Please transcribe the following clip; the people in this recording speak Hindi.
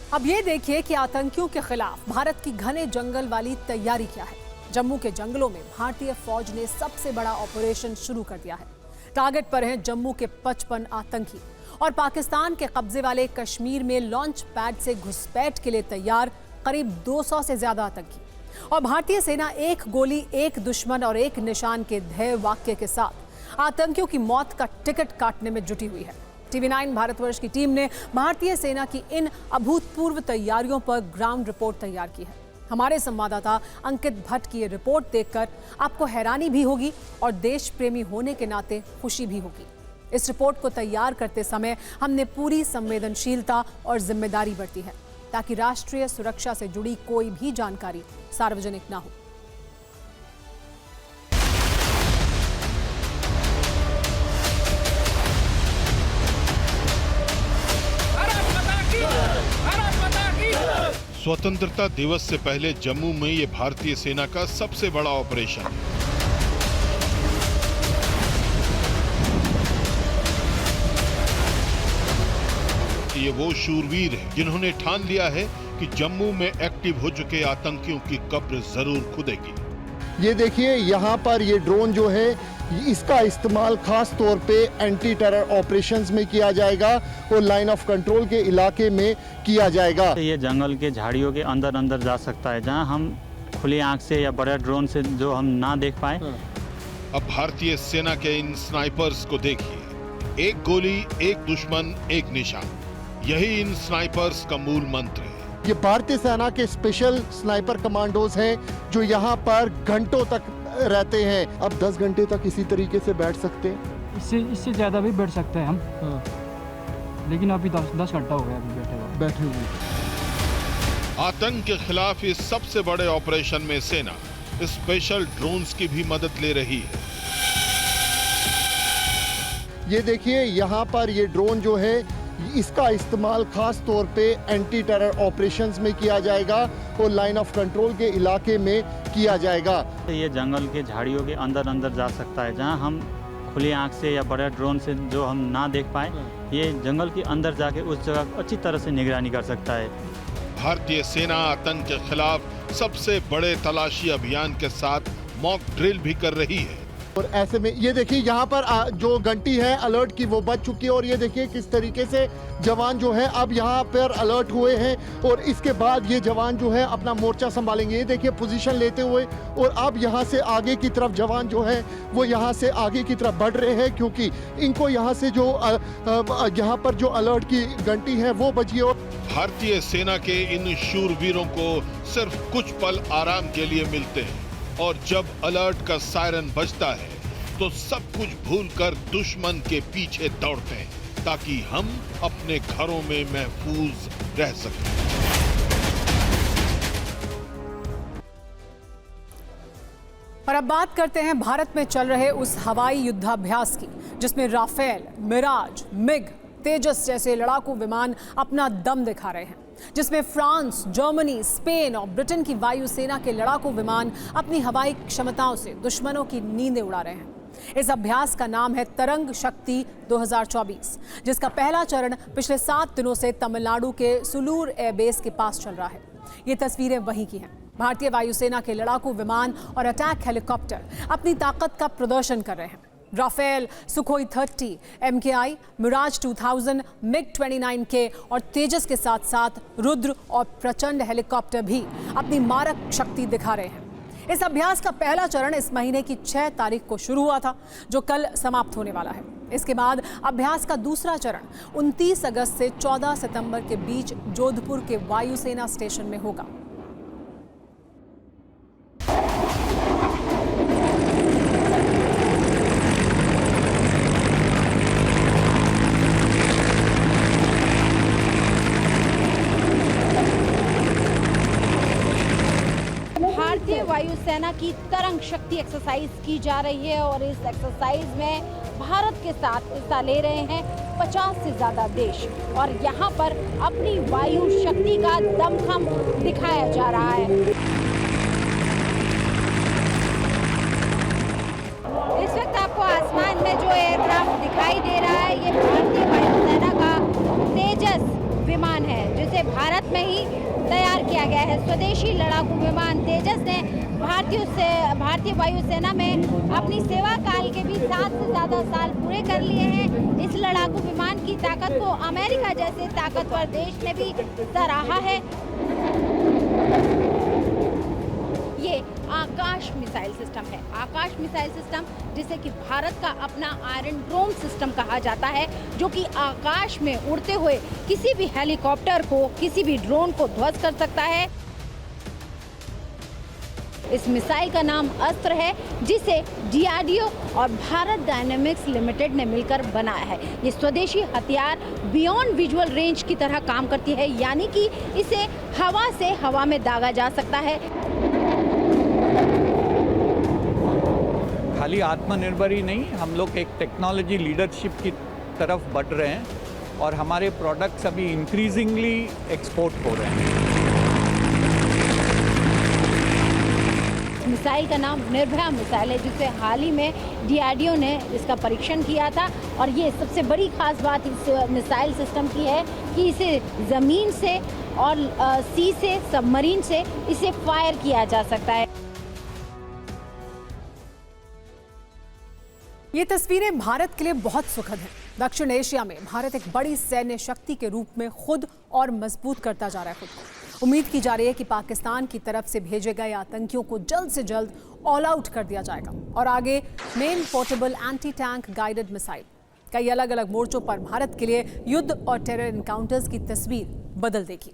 अब ये देखिए कि आतंकियों के खिलाफ भारत की घने जंगल वाली तैयारी क्या है। जम्मू के जंगलों में भारतीय फौज ने सबसे बड़ा ऑपरेशन शुरू कर दिया है। टारगेट पर हैं जम्मू के 55 आतंकी और पाकिस्तान के कब्जे वाले कश्मीर में लॉन्च पैड से घुसपैठ के लिए तैयार करीब 200 से ज्यादा आतंकी। और भारतीय सेना एक गोली, एक दुश्मन और एक निशान के ध्येय वाक्य के साथ आतंकियों की मौत का टिकट काटने में जुटी हुई है। TV9 भारतवर्ष की टीम ने भारतीय सेना की इन अभूतपूर्व तैयारियों पर ग्राउंड रिपोर्ट तैयार की है। हमारे संवाददाता अंकित भट्ट की ये रिपोर्ट देखकर आपको हैरानी भी होगी और देश प्रेमी होने के नाते खुशी भी होगी। इस रिपोर्ट को तैयार करते समय हमने पूरी संवेदनशीलता और जिम्मेदारी बरती है ताकि राष्ट्रीय सुरक्षा से जुड़ी कोई भी जानकारी सार्वजनिक ना हो। स्वतंत्रता दिवस से पहले जम्मू में ये भारतीय सेना का सबसे बड़ा ऑपरेशन है। ये वो शूरवीर हैं जिन्होंने ठान लिया है कि जम्मू में एक्टिव हो चुके आतंकियों की कब्र जरूर खुदेगी। ये देखिए यहाँ पर ये ड्रोन जो है इसका इस्तेमाल खास तौर पे एंटी टेरर ऑपरेशंस में किया जाएगा और लाइन ऑफ कंट्रोल के इलाके में किया जाएगा। ये जंगल के झाड़ियों के अंदर अंदर जा सकता है जहां हम खुली आंख से या बड़े ड्रोन से जो हम ना देख पाए। अब भारतीय सेना के इन स्नाइपर्स को देखिए, एक गोली, एक दुश्मन, एक निशान। यही इन स्नाइपर्स का मूल मंत्र है। ये भारतीय सेना के स्पेशल स्नाइपर कमांडोज हैं जो यहाँ पर घंटों तक रहते हैं। अब 10 घंटे तक इसी तरीके से बैठ सकते हैं। इससे ज्यादा भी बैठ सकते हैं हम। लेकिन अभी 10 घंटा हो गया अभी बैठे हुए। आतंक के खिलाफ इस सबसे बड़े ऑपरेशन में सेना स्पेशल ड्रोन्स की भी मदद ले रही है। ये देखिए यहाँ पर ये ड्रोन जो है इसका इस्तेमाल खास तौर पे एंटी टेरर ऑपरेशंस में किया जाएगा और लाइन ऑफ कंट्रोल के इलाके में किया जाएगा। ये जंगल के झाड़ियों के अंदर अंदर जा सकता है जहां हम खुली आंख से या बड़े ड्रोन से जो हम ना देख पाए। ये जंगल के अंदर जाके उस जगह को अच्छी तरह से निगरानी कर सकता है। भारतीय सेना आतंक के खिलाफ सबसे बड़े तलाशी अभियान के साथ मॉक ड्रिल भी कर रही है। और ऐसे में ये देखिए यहाँ पर जो घंटी है अलर्ट की वो बज चुकी है और ये देखिए किस तरीके से जवान जो है अब यहाँ पर अलर्ट हुए हैं और इसके बाद ये जवान जो है अपना मोर्चा संभालेंगे। ये देखिए पोजीशन लेते हुए और अब यहाँ से आगे की तरफ जवान जो है वो यहाँ से आगे की तरफ बढ़ रहे हैं क्योंकि इनको यहाँ से जो यहाँ पर जो अलर्ट की घंटी है वो बजी है। भारतीय सेना के इन शूरवीरों को सिर्फ कुछ पल आराम के लिए मिलते हैं और जब अलर्ट का सायरन बजता है तो सब कुछ भूलकर दुश्मन के पीछे दौड़ते हैं ताकि हम अपने घरों में महफूज रह सकें। और अब बात करते हैं भारत में चल रहे उस हवाई युद्धाभ्यास की जिसमें राफेल, मिराज, मिग, तेजस जैसे लड़ाकू विमान अपना दम दिखा रहे हैं, जिसमें फ्रांस, जर्मनी, स्पेन और ब्रिटेन की वायुसेना के लड़ाकू विमान अपनी हवाई क्षमताओं से दुश्मनों की नींदें उड़ा रहे हैं। इस अभ्यास का नाम है तरंग शक्ति 2024, जिसका पहला चरण पिछले 7 दिनों से तमिलनाडु के सुलूर एयरबेस के पास चल रहा है। ये तस्वीरें वहीं की हैं। भारतीय वायुसेना के लड़ाकू विमान और अटैक हेलीकॉप्टर अपनी ताकत का प्रदर्शन कर रहे हैं। Rafale, Sukhoi 30, MKI, Mirage 2000, MiG 29K और तेजस के साथ साथ रुद्र और प्रचंड हेलीकॉप्टर भी अपनी मारक शक्ति दिखा रहे हैं। इस अभ्यास का पहला चरण इस महीने की 6 तारीख को शुरू हुआ था, जो कल समाप्त होने वाला है। इसके बाद अभ्यास का दूसरा चरण 29 अगस्त से 14 सितंबर के बीच जोधपुर के वायुसेना स्टेशन में होगा। भारतीय वायुसेना की तरंग शक्ति एक्सरसाइज की जा रही है और इस एक्सरसाइज में भारत के साथ हिस्सा ले रहे हैं 50 से ज्यादा देश और यहाँ पर अपनी वायु शक्ति का दमखम दिखाया जा रहा है। इस वक्त आपको आसमान में जो एयरक्राफ्ट दिखाई दे रहा है ये भारतीय वायुसेना का तेजस विमान है जिसे भारत में ही तैयार किया गया है। स्वदेशी लड़ाकू विमान तेजस ने भारतीय वायुसेना में अपनी सेवा काल के भी 7 से ज़्यादा साल पूरे कर लिए हैं। इस लड़ाकू विमान की ताकत को अमेरिका जैसे ताकतवर देश ने भी सराहा है। ये आकाश मिसाइल सिस्टम है। आकाश मिसाइल सिस्टम जिसे कि भारत का अपना आयरन डोम सिस्टम कहा जाता है, जो कि आकाश में उड़ते हुए किसी भी हेलीकॉप्टर को, किसी भी ड्रोन को ध्वस्त कर सकता है। इस मिसाइल का नाम अस्त्र है, जिसे DRDO और भारत डायनेमिक्स लिमिटेड ने मिलकर बनाया है। ये स्वदेशी हथियार बियॉन्ड विजुअल रेंज की तरह काम करती है, यानी कि इसे हवा से हवा में दागा जा सकता है। खाली आत्मनिर्भर ही नहीं, हम लोग एक टेक्नोलॉजी लीडरशिप की तरफ बढ़ रहे हैं और हमारे प्रोडक्ट्स अभी इंक्रीजिंगली एक्सपोर्ट हो रहे हैं। मिसाइल का नाम निर्भया मिसाइल है, जिसे हाल ही में DRDO ने इसका परीक्षण किया था। और ये सबसे बड़ी खास बात इस मिसाइल सिस्टम की है कि इसे ज़मीन से और सी से, सबमरीन से इसे फायर किया जा सकता है। ये तस्वीरें भारत के लिए बहुत सुखद हैं। दक्षिण एशिया में भारत एक बड़ी सैन्य शक्ति के रूप में खुद और मजबूत करता जा रहा है खुद को। उम्मीद की जा रही है कि पाकिस्तान की तरफ से भेजे गए आतंकियों को जल्द से जल्द ऑल आउट कर दिया जाएगा और आगे main portable anti tank guided missile कई अलग अलग मोर्चों पर भारत के लिए युद्ध और टेरर एनकाउंटर्स की तस्वीर बदल देगी।